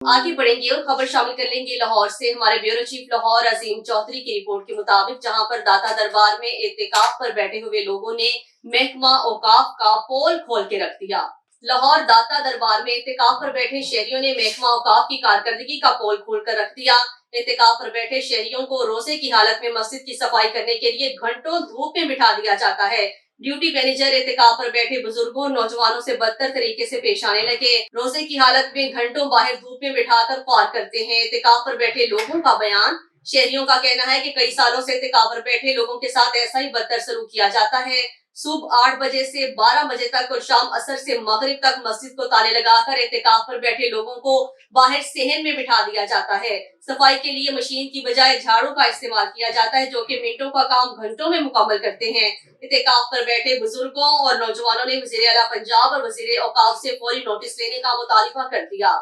आगे बढ़ेंगे और खबर शामिल कर लेंगे लाहौर से। हमारे ब्यूरो चीफ लाहौर अजीम चौधरी की रिपोर्ट के मुताबिक जहां पर दाता दरबार में एहतिकाफ पर बैठे हुए लोगों ने महकमा औकाफ का पोल खोल के रख दिया। लाहौर दाता दरबार में एहतिकाफ पर बैठे शहरियों ने महकमा औकाफ की कारकर्दगी का पोल खोल कर रख दिया। एहतिकाफ पर बैठे शहरियों को रोजे की हालत में मस्जिद की सफाई करने के लिए घंटों धूप में बिठा दिया जाता है। ड्यूटी मैनेजर एहतिकाफ पर बैठे बुजुर्गों और नौजवानों से बदतर तरीके से पेश आने लगे। रोजे की हालत में घंटों बाहर धूप में बिठाकर ख्वार करते हैं। एहतिकाफ पर बैठे लोगों का बयान। शहरियों का कहना है कि कई सालों से एहतिकाफ पर बैठे लोगों के साथ ऐसा ही बदतर सलूक किया जाता है। सुबह 8 बजे से 12 बजे तक और शाम असर से मगरिब तक मस्जिद को ताले लगाकर एहतिकाफ पर बैठे लोगों को बाहर सहन में बिठा दिया जाता है। सफाई के लिए मशीन की बजाय झाड़ू का इस्तेमाल किया जाता है, जो कि मिनटों का काम घंटों में मुकम्मल करते हैं। एहतिकाफ पर बैठे बुजुर्गों और नौजवानों ने वज़ीर आला पंजाब और वज़ीर औकाफ से फौरी नोटिस लेने का मुतालिबा कर दिया।